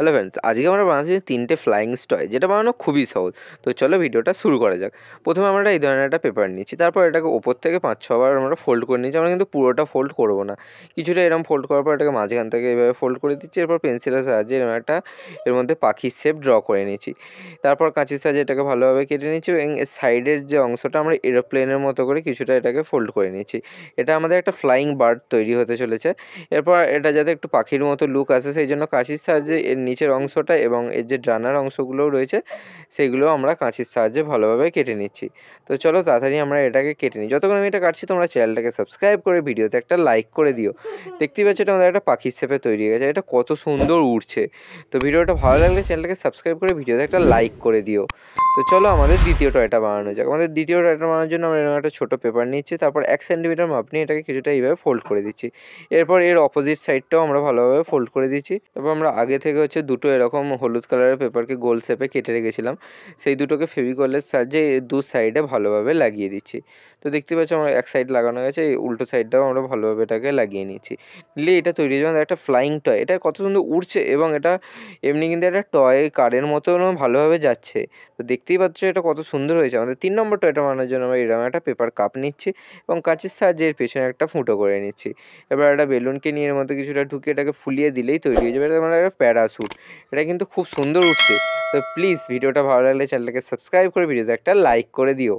Hello friends, আজকে আমরা বানাচ্ছি 3টে ফ্লাইং টয়, যেটা বানানো খুবই সহজ। তো চলো ভিডিওটা শুরু করা যাক। প্রথমে আমরা এই ধরনের একটা পেপার নিচ্ছি, তারপর এটাকে ওপর থেকে 5-6 বার আমরা ফোল্ড করে নিচ্ছি। আমরা কিন্তু পুরোটা ফোল্ড করবো না, কিছুটা এরকম ফোল্ড করার পর এটাকে মাঝখান থেকে এভাবে ফোল্ড করে দিচ্ছি। এরপর পেন্সিলের সাহায্যে এরকম একটা এর মধ্যে পাখির শেপ ড্র করে নিচ্ছি। তারপর কাঁচির সাহায্যে এটাকে ভালোভাবে কেটে নিচ্ছি এবং এর সাইডের যে অংশটা আমরা এরোপ্লেনের মতো করে কিছুটা এটাকে ফোল্ড করে নিচ্ছি। এটা আমাদের একটা ফ্লাইং বার্ড তৈরি হতে চলেছে। এরপর এটা যাতে একটু পাখির মতো লুক আসে, সেই জন্য কাঁচির সাহায্যে এর নিচের অংশটা এবং এর যে ডানার অংশগুলোও রয়েছে সেগুলো আমরা কাঁচির সাহায্যে ভালোভাবে কেটে নিচ্ছি। তো চলো তাড়াতাড়ি আমরা এটাকে কেটে নিই। যতক্ষণ আমি এটা কাটছি তোমরা চ্যানেলটাকে সাবস্ক্রাইব করে ভিডিওতে একটা লাইক করে দিও। দেখতেই পাচ্ছ এটা আমাদের একটা পাখির শেপে তৈরি হয়ে গেছে, এটা কত সুন্দর উড়ছে। তো ভিডিওটা ভালো লাগলে চ্যানেলটাকে সাবস্ক্রাইব করে ভিডিওতে একটা লাইক করে দিও। তো চলো আমাদের দ্বিতীয় টয়টা বানানো যাক। আমাদের দ্বিতীয় টয়টা বানানোর জন্য আমরা এরকম একটা ছোটো পেপার নিচ্ছি, তারপর 1 সেন্টিমিটার মাপ নিয়ে এটাকে কিছুটা এইভাবে ফোল্ড করে দিচ্ছি। এরপর এর অপোজিট সাইডটাও আমরা ভালোভাবে ফোল্ড করে দিচ্ছি। তারপর আমরা আগে থেকে দুটো এরকম হলুদ কালারের পেপারকে গোল শেপে কেটে রেখেছিলাম, সেই দুটোকে ফেভিকলের সাহায্যে এর দু সাইডে ভালোভাবে লাগিয়ে দিচ্ছি। তো দেখতে পাচ্ছ আমার এক সাইড লাগানো গেছে, এই উল্টো সাইডটাও আমরা ভালোভাবে এটাকে লাগিয়ে নিচ্ছি। নিলে এটা তৈরি হয়ে যাবে একটা ফ্লাইং টয়। এটা কত সুন্দর উড়ছে এবং এটা এমনি কিন্তু একটা টয় কারের মতনও ভালোভাবে যাচ্ছে। তো দেখতেই পাচ্ছ এটা কত সুন্দর হয়েছে। আমাদের 3 নম্বর টয়টা বানানোর জন্য আমরা এরকম একটা পেপার কাপ নিচ্ছি এবং কাঁচির সাহায্যে এর পেছনে একটা ফুটো করে নিচ্ছি। এবার একটা বেলুনকে নিয়ে এর মধ্যে কিছুটা ঢুকিয়ে এটাকে ফুলিয়ে দিলেই তৈরি হয়ে যাবে। এটা মানে একটা প্যারাশুট। এটা কিন্তু খুব সুন্দর উঠছে। তো প্লিজ ভিডিওটা ভালো লাগলে চ্যানেলটাকে সাবস্ক্রাইব করে ভিডিওতে একটা লাইক করে দিও।